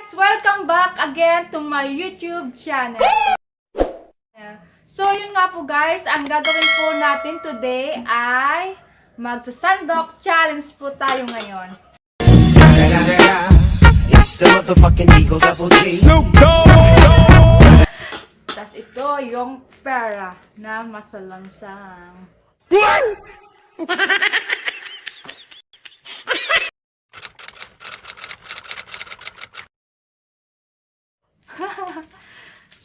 guys! Welcome back again to my YouTube channel. So, yun nga po guys, ang gagawin po natin today ay magsa-sandok challenge po tayo ngayon. It's the motherfucking Eagle Double G. Snoop Tas ito yung pera na masalansang.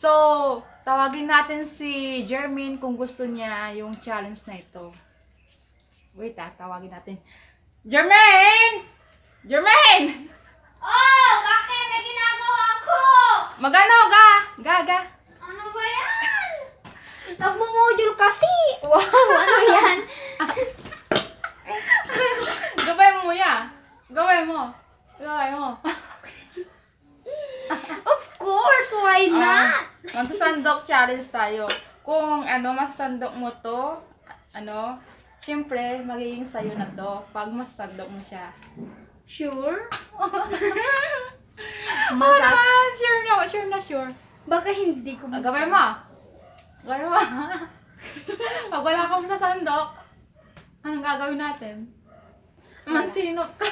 So, tawagin natin si Jermaine kung gusto niya yung challenge na ito. Wait tawagin natin. Jermaine! Jermaine! Oh! Bakit? May ginagawa ko! Magano ga? Ano ba yan? Nagmumodule kasi! Wow! Ano yan? Gawin mo ya. Gawin mo. Of course! Why not? Magsasandok challenge tayo. Kung masasandok mo to, siyempre, magiging sayo na to pag masasandok mo siya. Sure? Sure. Baka hindi ko Gawin mo. Pag wala kang masasandok, anong gagawin natin? Mansinok ka.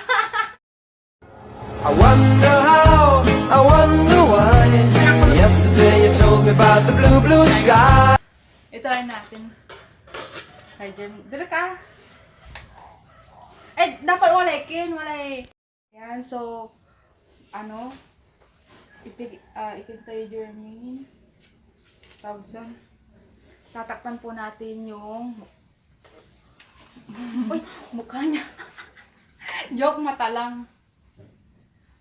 I wonder how, I wonder why. Yesterday you told me about the blue sky. I-try natin. Ay, dito ka. Eh, dapat wala ikin. Yan, so, ikin tayo Jermaine. Thousand. Tatakpan po natin yung mukha niya. Joke, mata lang.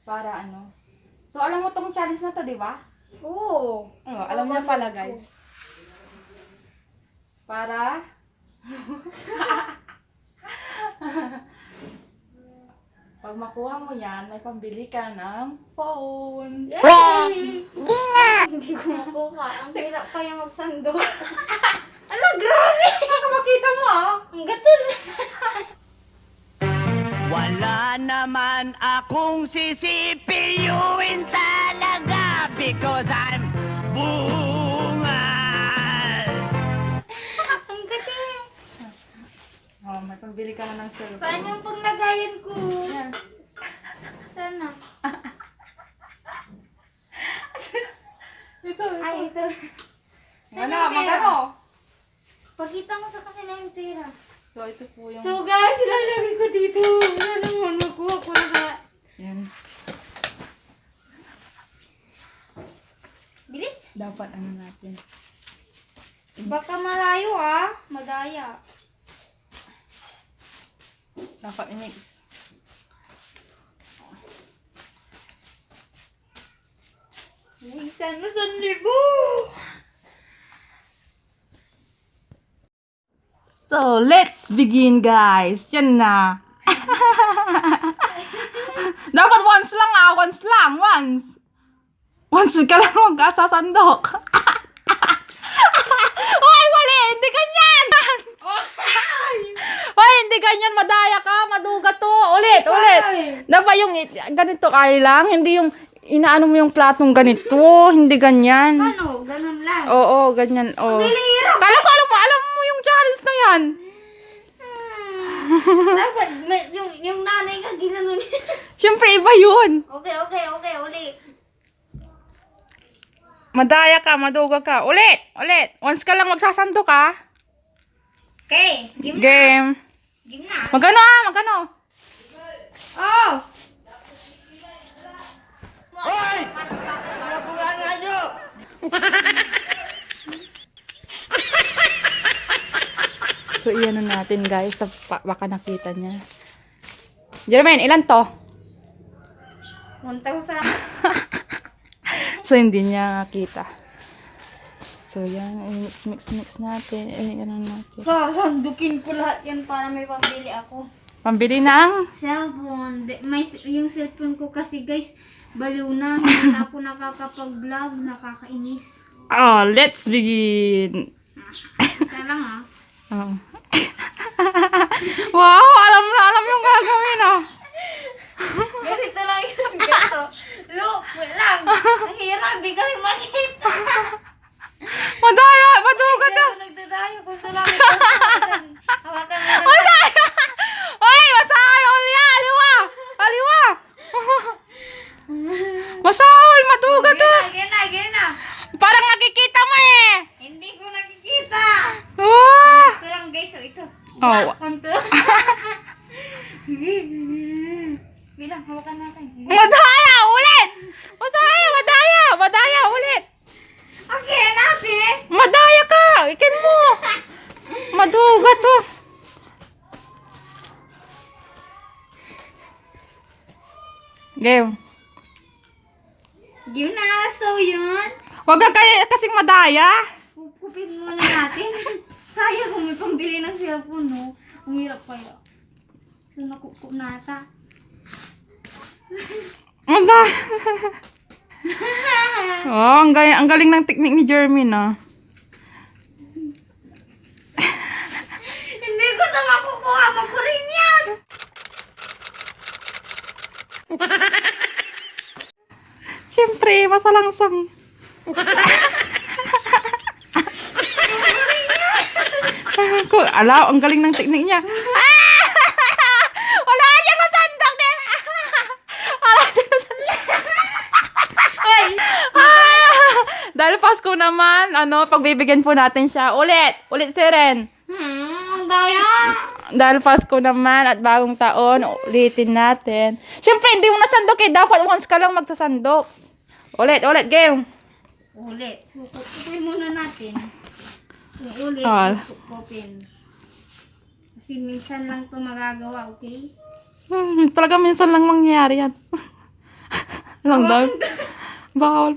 Para So, alam mo tong challenge na to, di ba? Oo. Alam niya pala, guys. Para pag makuha mo yan, may pambili ka ng phone. Yay! Hindi ko makuha. Ang hirap kaya magsandok. Ano, grabe! Baka makita mo Ang gatil. Wala naman akong sisipiyuin talaga because I'm bungal. Ang gatil. May pambili ka na ng cellphone. Saan yung panglagayan ko? Yan. Sana. Ito. Ay, ito. Magano? Pakita mo sa kanila yung pera. So, ito po yung... So guys, ilalagay ko dito. Wala naman, makuha ko na. Yan. Bilis. Dapat natin. Baka malayo madaya. Dapat i-mix. Uy, sana 1,000. So, let's begin, guys. Yan na. Dapat once lang once lang. Once ka lang magkasasandok. Hoy, wali! Hindi ganyan! Hoy, hindi ganyan. Madaya ka. Maduga to. Ulit. Dapat yung ganito kaya lang. Hindi yung inaano mo yung platong ganito. Hindi ganyan. Ano? Ganun lang. Oo, ganyan. Oo. Hilirap. Kala ko alam mo yung challenge na yan. Dapat, yung nanay ka ginanon. Siyempre, iba yun. Okay, ulit. Madaya ka, maduga ka. Ulit. Once ka lang magsasando ka. Okay, game na. Game. Game na. Magano? Oh! Hoy! Nabunga nyo! So, iyan na natin, guys. Baka nakita niya. Jermaine, ilan to? 1,000. So, hindi niya nakita. So, yan. Mix natin. Ano natin. Sasandukin ko lahat yan para may pambili ako. Pambili ng... Cellphone. Yung cellphone ko kasi guys, baliw na. Hindi na ako nakakapag-vlog. Nakakainis. Oh, let's begin. Isa lang Oh. Wow, alam yung gagawin Ganito lang yung gato. Look! Wait lang. Ang hirap, di kami makita. Madaya! Maduga to! Ako nagdadayo kung tulangin. Hawakan mo na. Madaya! Ay! Masahay! Ulya! Aliwa! Aliwa! Masahol! Maduga to! Gina. Parang nakikita mo eh! Hindi ko nakikita. Oh! Ito lang guys, so ito. Oh. Konto. Bilang, hawakan natin. Madaya! Ulit! Masaya! Madaya! Madaya! Ulit! Okay, natin. Madaya ka! Ikin mo! Maduga to! Game. Yun na, so yun. Huwag ka kasing madaya. Kukupin muna natin. Sayang kung may pambili ng cellphone, no? Ang hirap kaya. So, nakukup nata. Madaya. Oh, ang galing ng teknik ni Jermin, ah. Hindi ko na makukuha. Makurin yan. Siyempre, masalangsang. Ang galing ng teknik niya. Wala siyang nasandok din. Wala siyang nasandok. Ay! Dahil Pasko naman, pagbibigyan po natin siya. Ulit si Ren. Ang daya. Dahil Pasko naman at bagong taon, ulitin natin. Siyempre, hindi mo nasandok eh. Dapat once ka lang magsasandok. Ulit, game. Ulit. Kukupin muna natin. Yung ulit, Ah. kukupin. Kasi minsan lang ito magagawa, okay? Talaga minsan lang mangyayari yan. Lang daw. Bawal.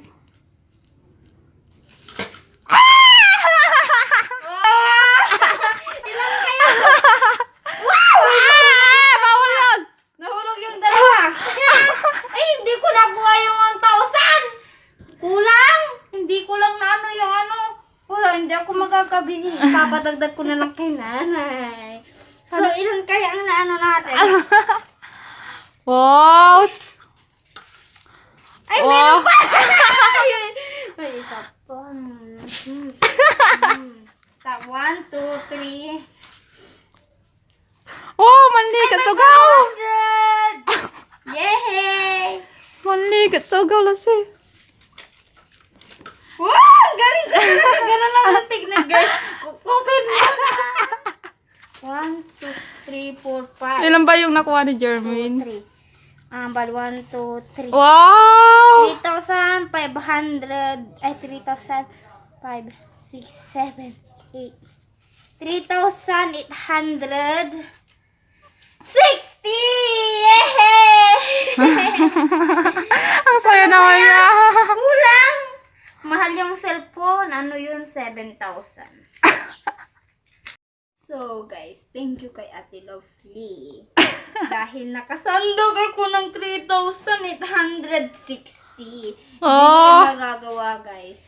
Ilan kaya? Bawal yun! Nahulog yung dalawa. Ay, hindi ko nakuha yung 1,000. Kulang. Hindi ko lang na yung Wala, hindi ako magkakabili. Papadagdag ko na lang kay nanay. So, ilan kaya ang natin? Wow! Ay, Oh. meron pa! Ay, isa pa. 1, 2, 3. Wow, manligat sugaw! 100! Yay! Manligat sugaw lasi. Wow! Galing ko na nakagano lang ang tignan, guys. Kukupin mo na. 1, 2, 3, 4, 5. Ilan ba yung nakuha ni Jermaine? 3. Bal 1, 2, 3. Wow! 3,500. Ay, 3,000. 5, 6, 7, 8. 3,800. 60! Yay! Ang saya naman niya. Kulang! Mahal yung cellphone. Ano yun? 7,000. So, guys, thank you kay Ate Lovely. Dahil nakasandog ako ng 3,860. Hindi Oh. ko magagawa, guys.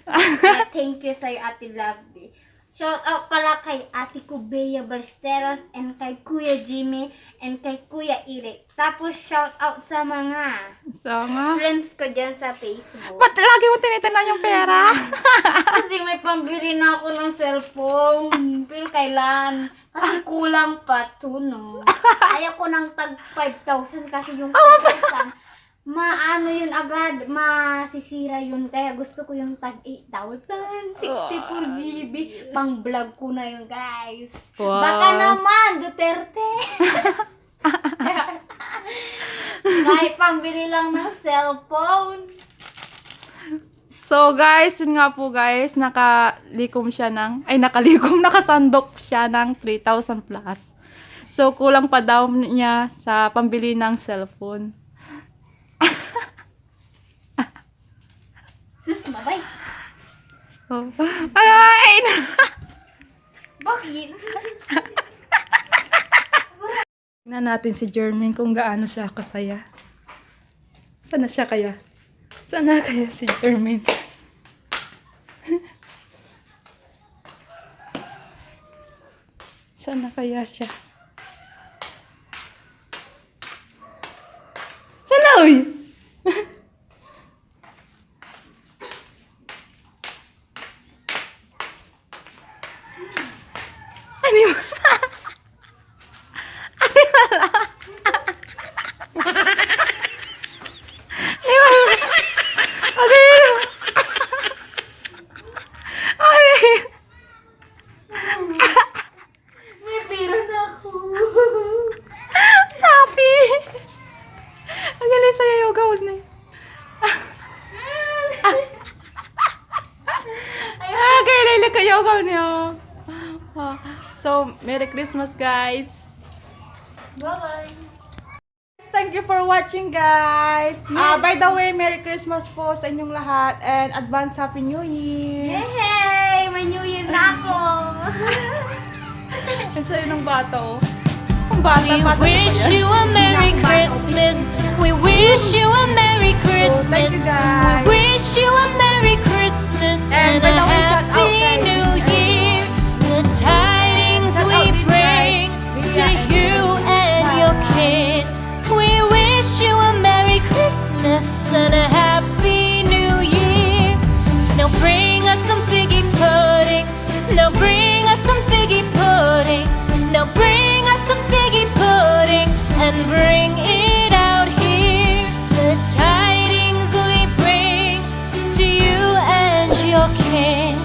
Kaya thank you sa'yo, Ate Lovely. Shout out pala kay Ate Kubea Ballesteros and kay Kuya Jimmy and kay Kuya Eric. Tapos shout out sa mga Sama. friends ko dyan sa Facebook. Ba't lagi mo tinitinan yung pera? Kasi may pambili na ako ng cellphone. Pero kailan? Kasi kulang pa to, no? Ayaw ko ng tag 5,000 kasi yung 5,000, maano yun agad, masisira yun. Kaya gusto ko yung tag 8,000, 64 GB. Pang vlog ko na yun, guys. Wow. Baka naman, Duterte. Kahit pambili lang ng cellphone. So guys, yun nga po guys, nakasandok siya ng 3,000 plus. So kulang pa daw niya sa pambili ng cellphone. Bye-bye. Oh. Aray! Bakit? Tingnan natin si Jermaine kung gaano siya kasaya. Sana siya kaya? Sana kaya si Jermaine? Sana kaya siya? Sana uy! Okay, Layla, kayo niyo. So, Merry Christmas, guys. Bye-bye. Thank you for watching, guys. By the way, Merry Christmas po sa inyong lahat and advance Happy New Year. Yay! May New Year na ako. Ang sayo ng bata, oh. Ang bata, We bata wish you a Merry Christmas. We wish you a Merry Christmas. you, guys. We wish you a Merry Christmas And and by a the way, shout out Happy kay- New Year. The tidings Shout out we din, bring guys. to Lydia you and your kid. We wish you a Merry Christmas and a Happy New Year. Now bring us some figgy pudding. Now bring us some figgy pudding. Now bring us some figgy pudding and bring it out here. The tidings we bring to you and your king.